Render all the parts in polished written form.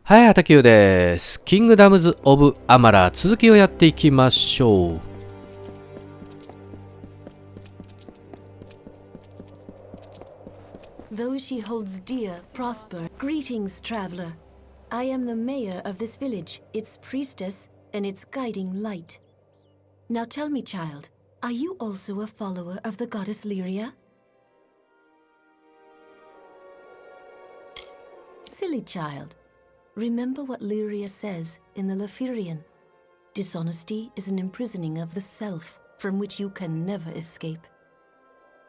はい、HataQです。キングダムズ・オブ・アマラー、続きをやっていきましょう。Those she holds dear prosper. Greetings, traveler. I am the mayor of this village, its priestess, and its guiding light. Now tell me, child, are you also a follower of the goddess Lyria? Silly child. Remember what Lyria says in the Lefirian. Dishonesty is an imprisoning of the self from which you can never escape.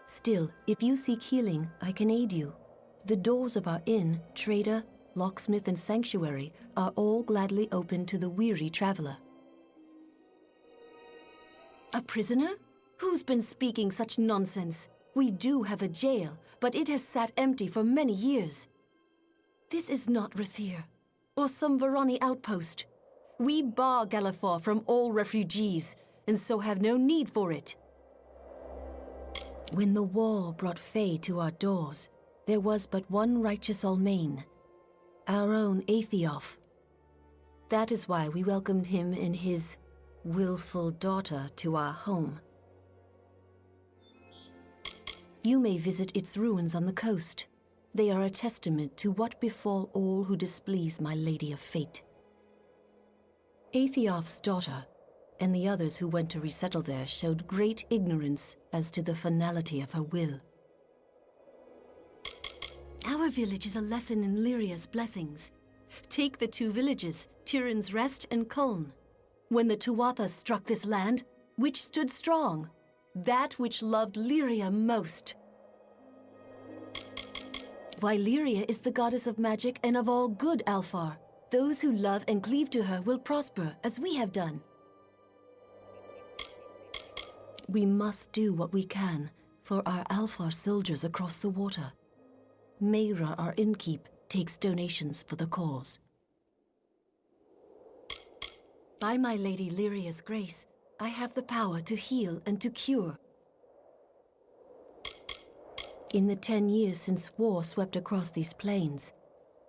Still, if you seek healing, I can aid you. The doors of our inn, trader, locksmith, and sanctuary are all gladly open to the weary traveler. A prisoner? Who's been speaking such nonsense? We do have a jail, but it has sat empty for many years. This is not Rathir, or some Varani outpost. We bar Galafor from all refugees, and so have no need for it. When the war brought Fae to our doors, there was but one righteous Almain, our own Atheof. That is why we welcomed him and his willful daughter to our home. You may visit its ruins on the coast. They are a testament to what befall all who displease my Lady of Fate. Atheof's daughter and the others who went to resettle there showed great ignorance as to the finality of her will. Our village is a lesson in Lyria's blessings. Take the two villages, Tirin's Rest and Kuln. When the Tuathas struck this land, which stood strong? That which loved Lyria most. Why, Lyria is the goddess of magic and of all good, Alfar. Those who love and cleave to her will prosper, as we have done. We must do what we can for our Alfar soldiers across the water. Mayra, our innkeep, takes donations for the cause. By my Lady Lyria's grace, I have the power to heal and to cure. In the 10 years since war swept across these plains,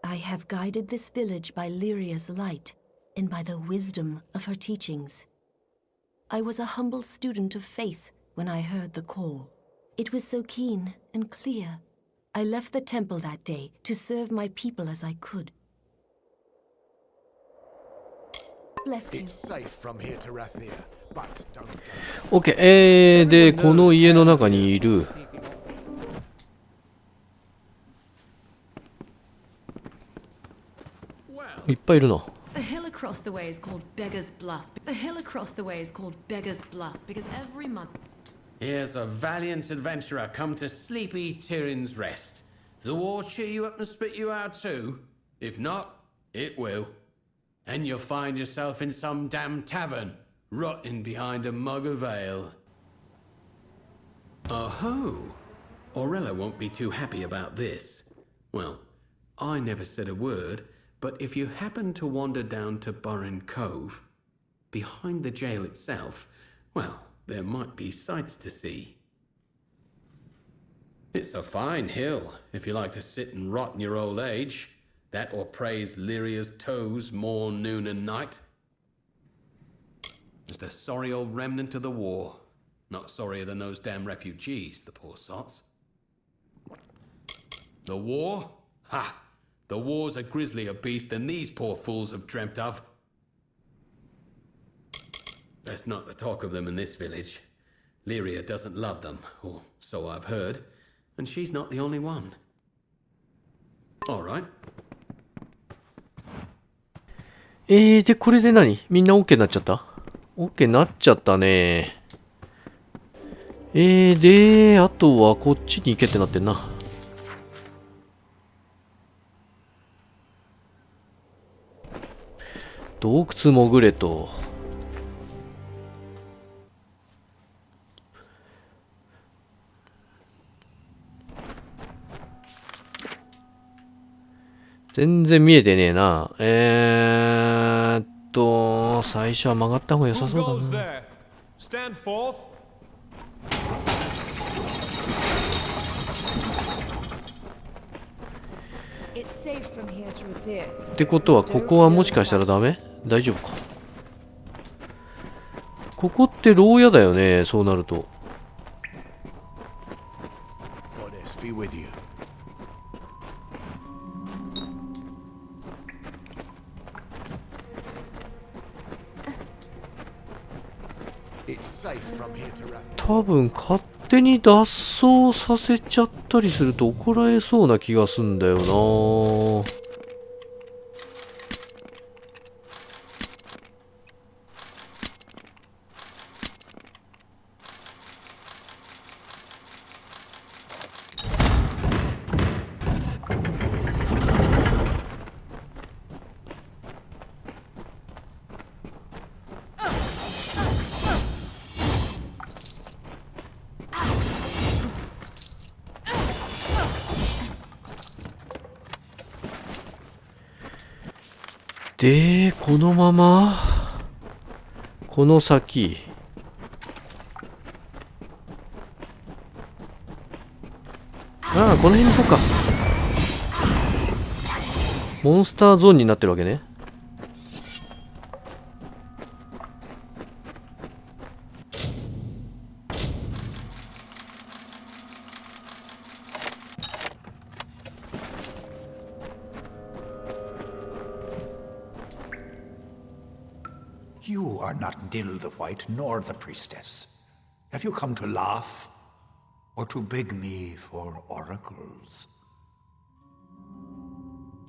I have guided this village by Lyria's light and by the wisdom of her teachings. I was a humble student of faith when I heard the call. It was so keen and clear. I left the temple that day to serve my people as I could. Bless you. It's safe from here to Rathir, but don't OK、で、この家の中にいるいっぱいいるな。The hill across the way is called Beggar's Bluff. The hill across the way is called Beggar's Bluff because every month. Here's a valiant adventurer come to sleepy Tirin's Rest. The war cheer you up and spit you out too? If not, it will. And you'll find yourself in some damn tavern, rotting behind a mug of ale. Oh-ho! Aurella won't be too happy about this. Well, I never said a word, but if you happen to wander down to Burren Cove, behind the jail itself, well, there might be sights to see. It's a fine hill, if you like to sit and rot in your old age. That or praise Lyria's toes morn, noon and night. Just a sorry old remnant of the war. Not sorrier than those damn refugees, the poor sots. The war? Ha! The war's a grislier beast than these poor fools have dreamt of. Best not to talk of them in this village. Lyria doesn't love them, or so I've heard, and she's not the only one. All right. で、これで何？みんな OK になっちゃった？ OK になっちゃったね。で、あとはこっちに行けってなってんな。洞窟潜れと。全然見えてねえな。最初は曲がった方が良さそうだな。safe from here to Rathir. ってことはここはもしかしたらダメ？大丈夫か。ここって牢屋だよね、そうなると。Goddess be with you. It's safe from here to Rathir. 多分勝手に脱走させちゃったりすると怒られそうな気がすんだよな。で、このままこの先、ああ、この辺にそうか。モンスターゾーンになってるわけね。You are not Nil the White nor the priestess. Have you come to laugh or to beg me for oracles?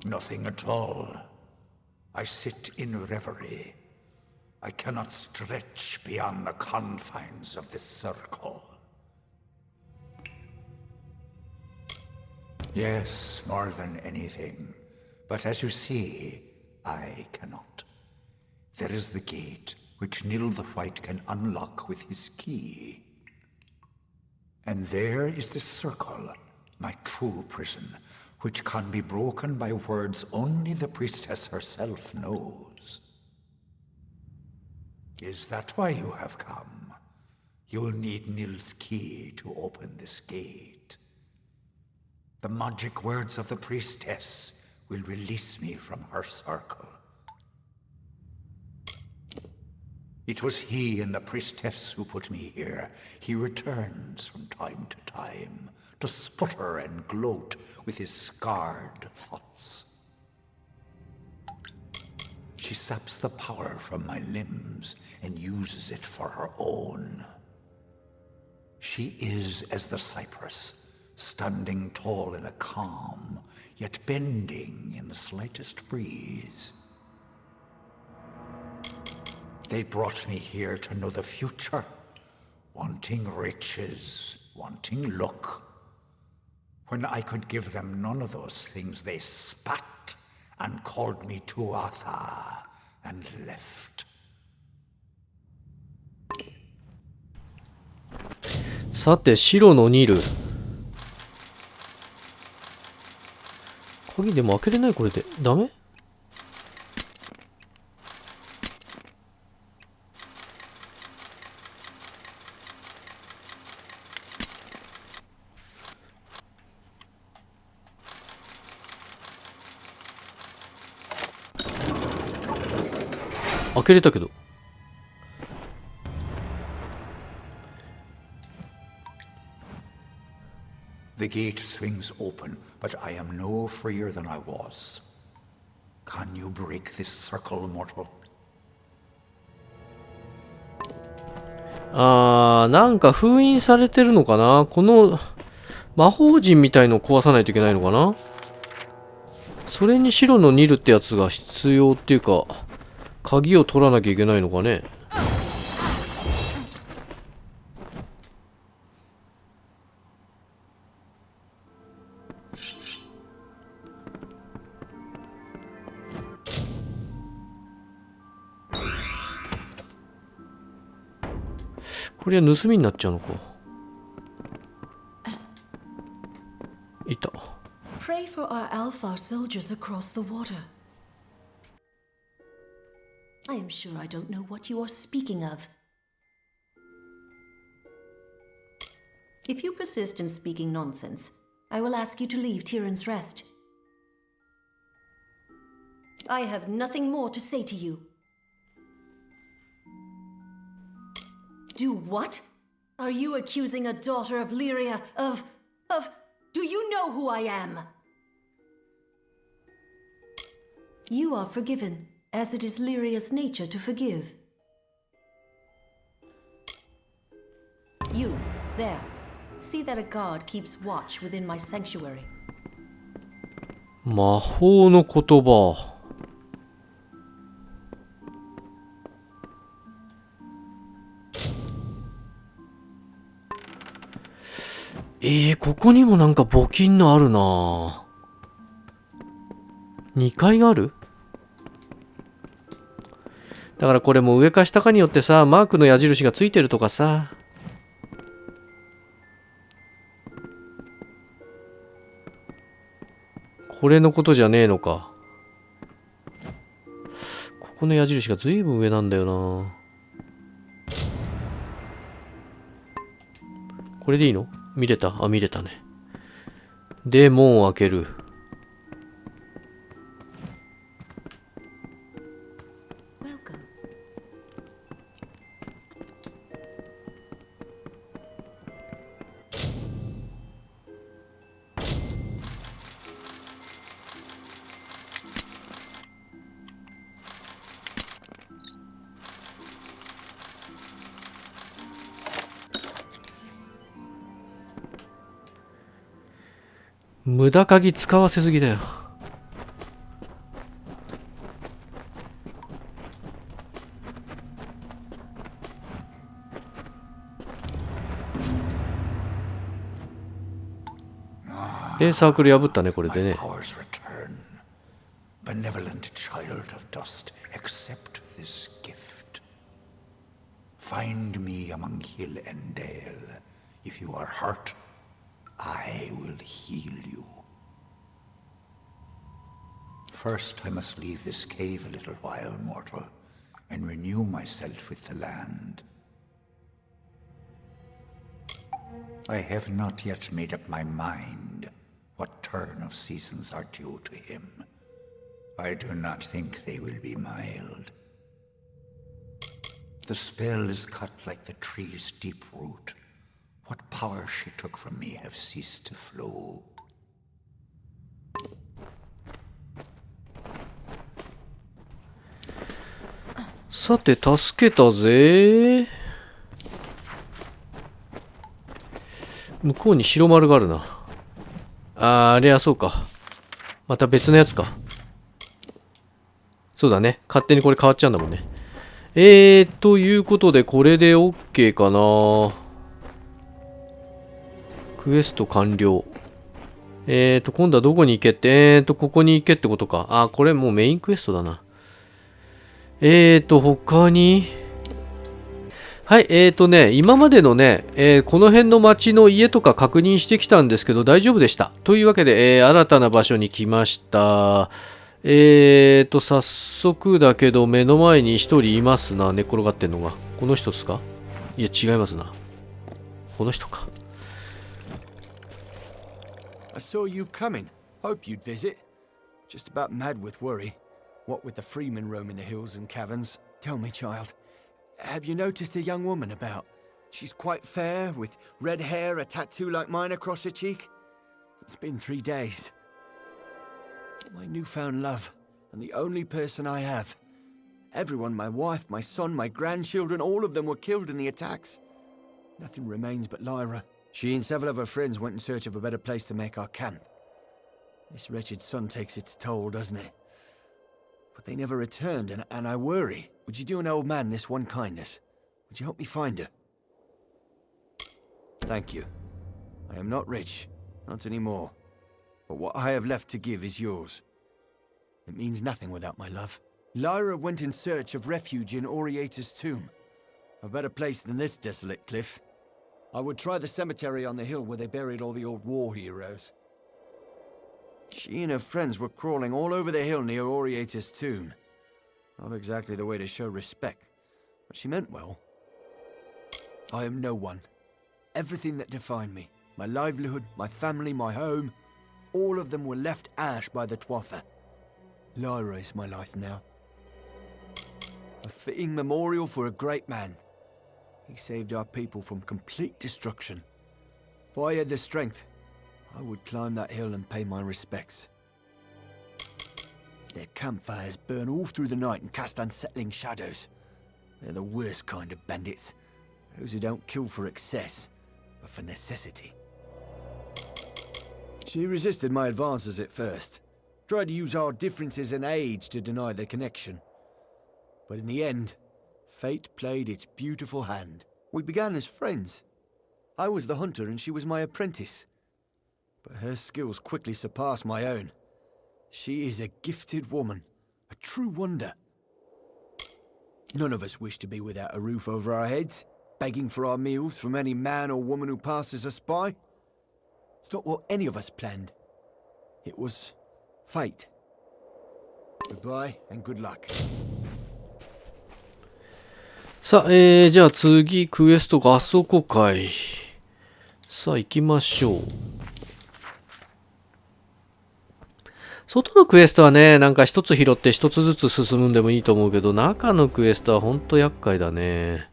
Nothing at all. I sit in reverie. I cannot stretch beyond the confines of this circle. Yes, more than anything. But as you see, I cannot. There is the gate, which Nil the White can unlock with his key. And there is the circle, my true prison, which can be broken by words only the priestess herself knows. Is that why you have come? You'll need Nil's key to open this gate. The magic words of the priestess will release me from her circle. It was he and the priestess who put me here. He returns from time to time to sputter and gloat with his scarred thoughts. She saps the power from my limbs and uses it for her own. She is as the cypress, standing tall in a calm, yet bending in the slightest breeze. They brought me here to know the future, wanting riches, wanting luck. When I could give them none of those things, they spat and called me Tuatha and left. さて、白のニル。鍵でも開けれない？これでダメ？開けれたけど。The gate swings open, but I am no freer than I was. Can you break this circle, mortal? なんか封印されてるのかな。この魔法陣みたいのを壊さないといけないのかな。それに白のニルってやつが必要っていうか、鍵を取らなきゃいけないのかね。これは盗みになっちゃうのか。いた。Pray for our Alpha soldiers across the water. I am sure I don't know what you are speaking of. If you persist in speaking nonsense, I will ask you to leave Tyrann's Rest. I have nothing more to say to you. Do what? Are you accusing a daughter of Lyria of... Do you know who I am? You are forgiven, as it is Lyria's nature to forgive. You, there. See that a guard keeps watch within my sanctuary. 魔法の言葉。ここにもなんか募金のあるな。2階がある？だからこれも上か下かによってさ、マークの矢印がついてるとかさ。これのことじゃねえのか。ここの矢印がずいぶん上なんだよな。これでいいの？見れた？あ、見れたね。で、門を開ける。無駄鍵使わせすぎだよ。で、サークル破ったね、これでね。Benevolent child of dust, accept this gift. Find me among hill and dale. If you are hurt, I will heal you. First, I must leave this cave a little while, mortal, and renew myself with the land. I have not yet made up my mind what turn of seasons are due to him. I do not think they will be mild. The spell is cut like the tree's deep root. What power she took from me have ceased to flow. さて、助けたぜ。向こうに白丸があるな。あれはそうか。また別のやつか。そうだね。勝手にこれ変わっちゃうんだもんね。ということで、これで OK かな。クエスト完了。今度はどこに行けって、ここに行けってことか。あ、これもうメインクエストだな。他に。はい、今までのね、この辺の町の家とか確認してきたんですけど、大丈夫でした。というわけで、新たな場所に来ました。早速だけど、目の前に一人いますな、寝転がってんのが。この人ですか？いや、違いますな。この人か。I saw you coming. Hope you'd visit. Just about mad with worry. What with the freemen roaming the hills and caverns. Tell me, child, have you noticed a young woman about? She's quite fair, with red hair, a tattoo like mine across her cheek. It's been 3 days. My newfound love, and the only person I have. Everyone, my wife, my son, my grandchildren, all of them were killed in the attacks. Nothing remains but Lyra. She and several of her friends went in search of a better place to make our camp. This wretched sun takes its toll, doesn't it? But they never returned, and I worry. Would you do an old man this one kindness? Would you help me find her? Thank you. I am not rich, not anymore. But what I have left to give is yours. It means nothing without my love. Lyra went in search of refuge in Oriata's tomb. A better place than this desolate cliff. I would try the cemetery on the hill where they buried all the old war heroes. She and her friends were crawling all over the hill near Oriata's tomb. Not exactly the way to show respect, but she meant well. I am no one. Everything that defined me, my livelihood, my family, my home, all of them were left ash by the Twatha. Lyra is my life now. A fitting memorial for a great man. He saved our people from complete destruction. If I had the strength, I would climb that hill and pay my respects. Their campfires burn all through the night and cast unsettling shadows. They're the worst kind of bandits. Those who don't kill for excess, but for necessity. She resisted my advances at first. Tried to use our differences in age to deny their connection. But in the end, fate played its beautiful hand. We began as friends. I was the hunter and she was my apprentice. But her skills quickly surpassed my own. She is a gifted woman, a true wonder. None of us wish to be without a roof over our heads, begging for our meals from any man or woman who passes us by. It's not what any of us planned. It was fate. Goodbye and good luck. さあ、じゃあ次、クエスト合奏公開。さあ、行きましょう。外のクエストはね、なんか一つ拾って一つずつ進むんでもいいと思うけど、中のクエストはほんと厄介だね。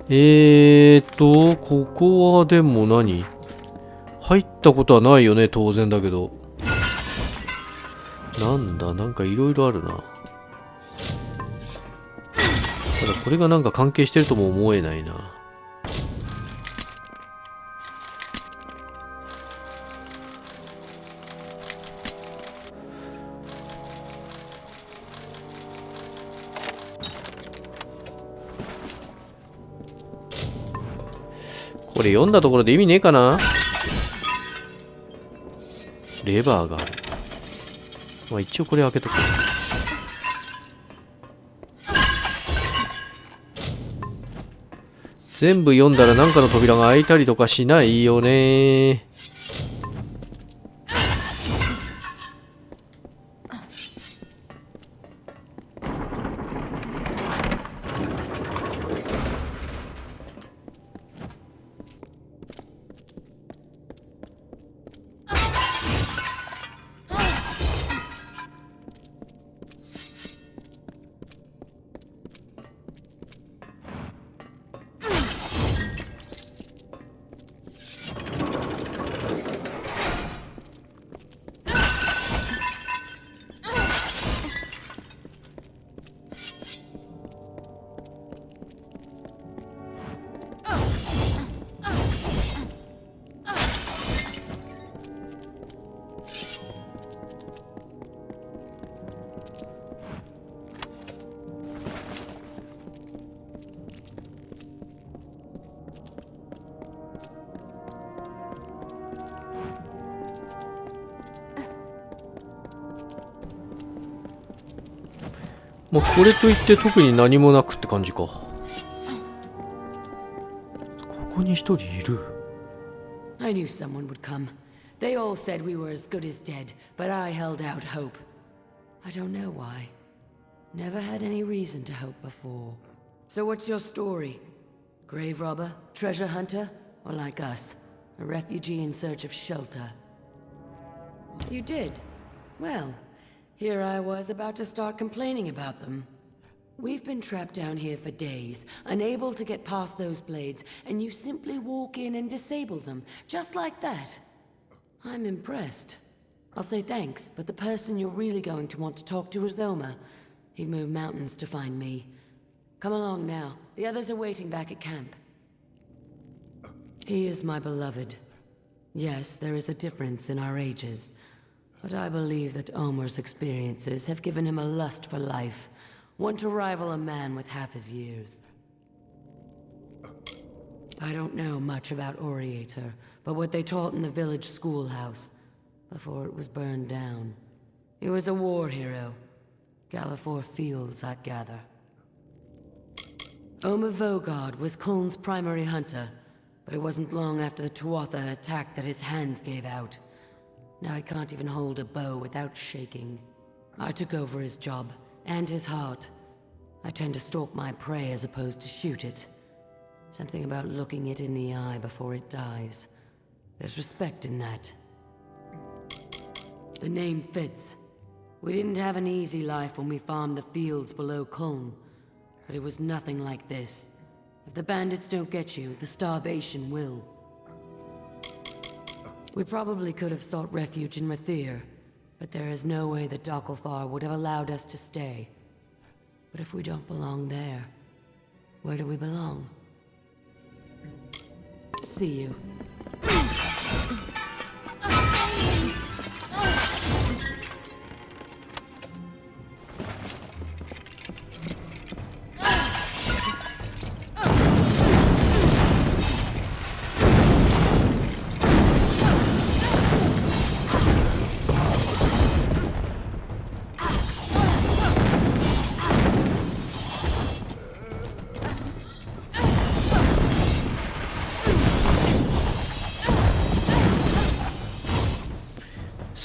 ここはでも何？入ったことはないよね、当然だけど。なんだ、なんかいろいろあるな。ただこれがなんか関係してるとも思えないな。これ読んだところで意味ねえかな。レバーがある。まあ一応これ開けとく。全部読んだらなんかの扉が開いたりとかしないよね。まあこれといって特に何もなくって感じか。ここに一人いる。I knew someone would come. They all said we were as good as dead, but I held out hope. I don't know why. Never had any reason to hope before. So what's your story? Grave robber, treasure hunter, or like us, a refugee in search of shelter? You did? Well, here I was about to start complaining about them. We've been trapped down here for days, unable to get past those blades, and you simply walk in and disable them, just like that. I'm impressed. I'll say thanks, but the person you're really going to want to talk to is Oma. He'd move mountains to find me. Come along now. The others are waiting back at camp. He is my beloved. Yes, there is a difference in our ages. But I believe that Omer's experiences have given him a lust for life, one to rival a man with half his years. I don't know much about Oriator, but what they taught in the village schoolhouse, before it was burned down. He was a war hero. Gallifore Fields, I'd gather. Omer Vogard was Kuln's primary hunter, but it wasn't long after the Tuatha attack that his hands gave out. Now he can't even hold a bow without shaking. I took over his job, and his heart. I tend to stalk my prey as opposed to shoot it. Something about looking it in the eye before it dies. There's respect in that. The name fits. We didn't have an easy life when we farmed the fields below Culm, but it was nothing like this. If the bandits don't get you, the starvation will. We probably could have sought refuge in Rathir, but there is no way that Dokkalfar would have allowed us to stay. But if we don't belong there, where do we belong? See you.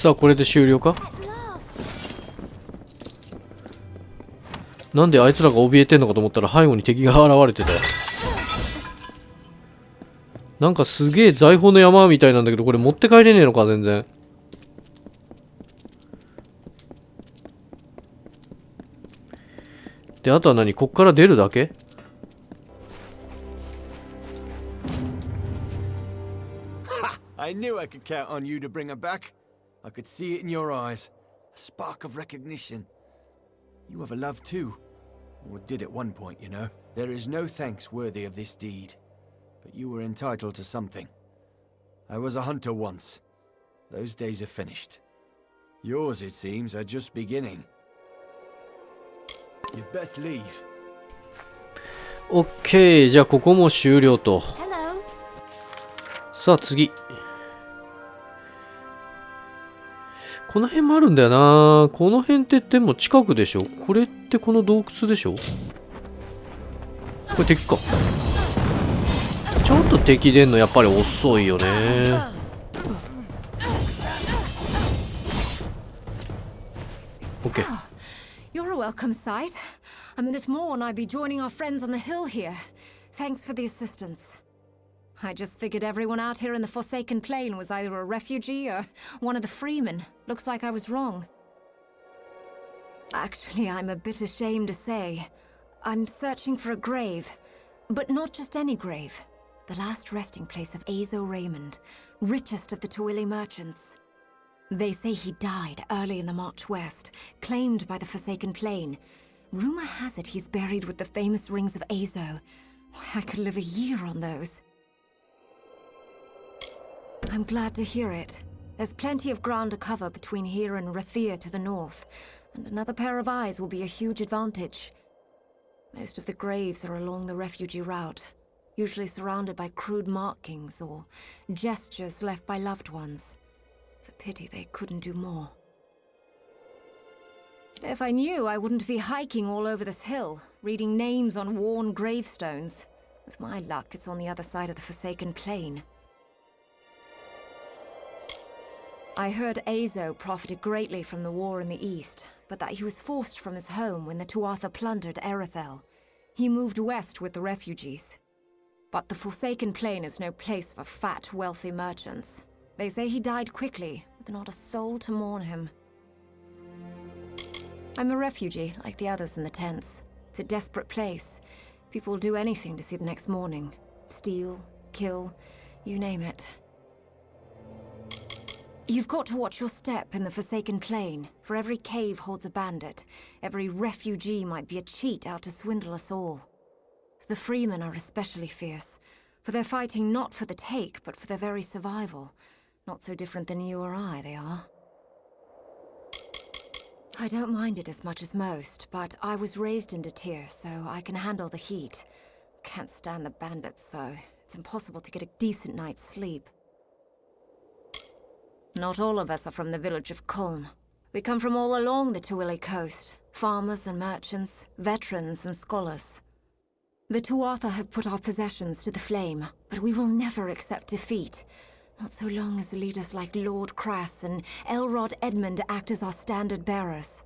さあこれで終了か。なんであいつらが怯えてんのかと思ったら背後に敵が現れてたよ。なんかすげえ財宝の山みたいなんだけど、これ持って帰れねえのか全然。であとは何、こっから出るだけ。I knew I could count on you to bring her back. I could see it in your eyes. A spark of recognition. You have a love too. Or did at one point, you know. There is no thanks worthy of this deed. But you were entitled to something. I was a hunter once. Those days are finished. Yours, it seems, are just beginning. You'd best leave. オッケー、じゃあここも終了と。さあ次。この辺もあるんだよな。この辺ってでも近くでしょ。これってこの洞窟でしょ。これ敵か。ちょっと敵出んのやっぱり遅いよね。OK。You're a welcome sight. A minute more and I'd be joining our friends on the hill here. Thanks for the assistance. I just figured everyone out here in the Forsaken Plain was either a refugee or one of the freemen. Looks like I was wrong. Actually, I'm a bit ashamed to say. I'm searching for a grave. But not just any grave. The last resting place of Azo Raymond, richest of the Tuili merchants. They say he died early in the march west, claimed by the Forsaken Plain. Rumor has it he's buried with the famous rings of Azo. I could live a year on those. I'm glad to hear it. There's plenty of ground to cover between here and Rathir to the north, and another pair of eyes will be a huge advantage. Most of the graves are along the refugee route, usually surrounded by crude markings or gestures left by loved ones. It's a pity they couldn't do more. If I knew, I wouldn't be hiking all over this hill, reading names on worn gravestones. With my luck, it's on the other side of the Forsaken Plain. I heard Azo profited greatly from the war in the east, but that he was forced from his home when the Tuatha plundered Erethel. He moved west with the refugees. But the Forsaken Plain is no place for fat, wealthy merchants. They say he died quickly, with not a soul to mourn him. I'm a refugee, like the others in the tents. It's a desperate place. People will do anything to see the next morning. Steal, kill, you name it. You've got to watch your step in the Forsaken Plain, for every cave holds a bandit. Every refugee might be a cheat out to swindle us all. The freemen are especially fierce, for they're fighting not for the take, but for their very survival. Not so different than you or I, they are. I don't mind it as much as most, but I was raised in Datir, so I can handle the heat. Can't stand the bandits, though. It's impossible to get a decent night's sleep. Not all of us are from the village of Culm. We come from all along the Tuili coast. Farmers and merchants, veterans and scholars. The Tuatha have put our possessions to the flame, but we will never accept defeat. Not so long as leaders like Lord Crass and Elrod Edmund act as our standard bearers.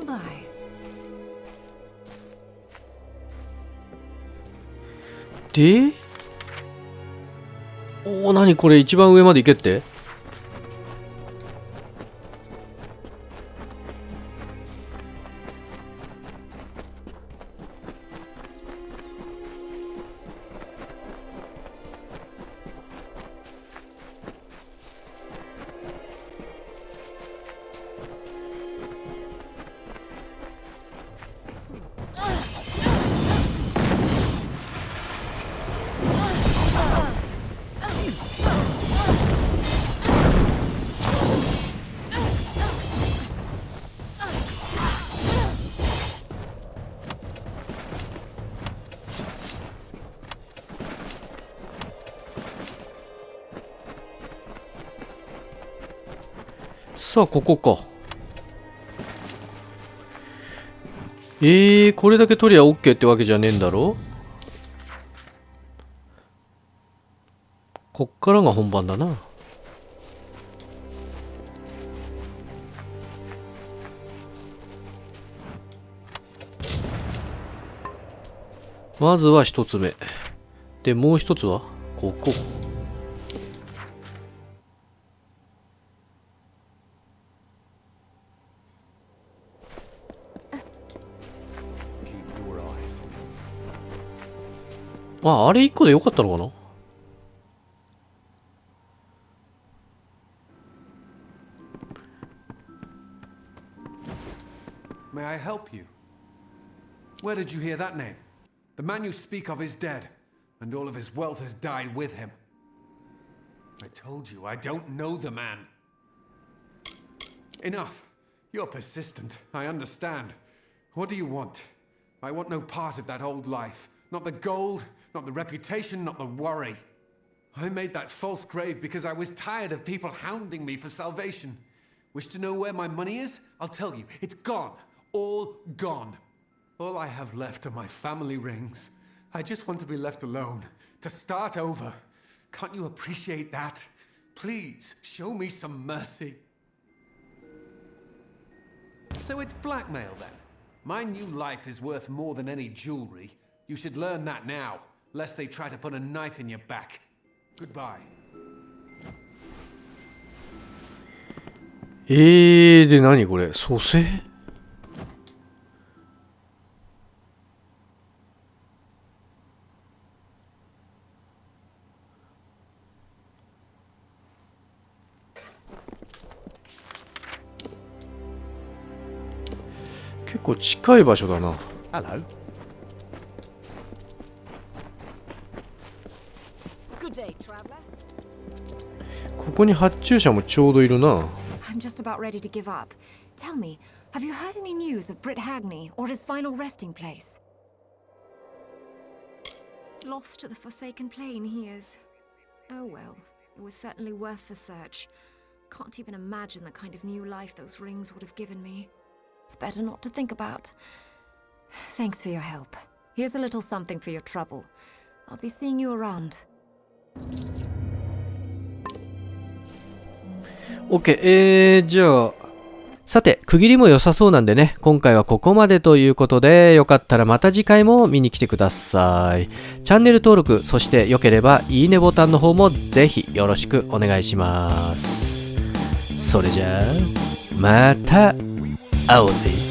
Bye. で、おお、何これ、一番上まで行けって。さあ、ここか。これだけ取りゃ OK ってわけじゃねえんだろ。こっからが本番だな。まずは一つ目で、もう一つはここ。あれ1個でよかったのかな。May I help you? Where did you hear that name? The man you speak of is dead, and all of his wealth has died with him. I told you, I don't know the man. Enough. You're persistent, I understand. What do you want? I want no part of that old life. Not the gold, not the reputation, not the worry. I made that false grave because I was tired of people hounding me for salvation. Wish to know where my money is? I'll tell you. It's gone. All gone. All I have left are my family rings. I just want to be left alone. To start over. Can't you appreciate that? Please, show me some mercy. So it's blackmail then? My new life is worth more than any jewelry. You should learn that now, lest they try to put a knife in your back. Goodbye. で、何これ、蘇生。結構近い場所だな。Hello. Good day, traveler. ここに発注者もちょうどいるな。I'm just about ready to give up. Tell me, have you heard any news of Britt Hagney or his final resting place? Lost to the Forsaken Plain, he is. Oh well, it was certainly worth the search. Can't even imagine the kind of new life those rings would have given me. It's better not to think about. Thanks for your help. Here's a little something for your trouble. I'll be seeing you around. OK、じゃあさて区切りも良さそうなんでね、今回はここまでということで、よかったらまた次回も見に来てください。チャンネル登録、そして良ければいいねボタンの方もぜひよろしくお願いします。それじゃあまた会おうぜ。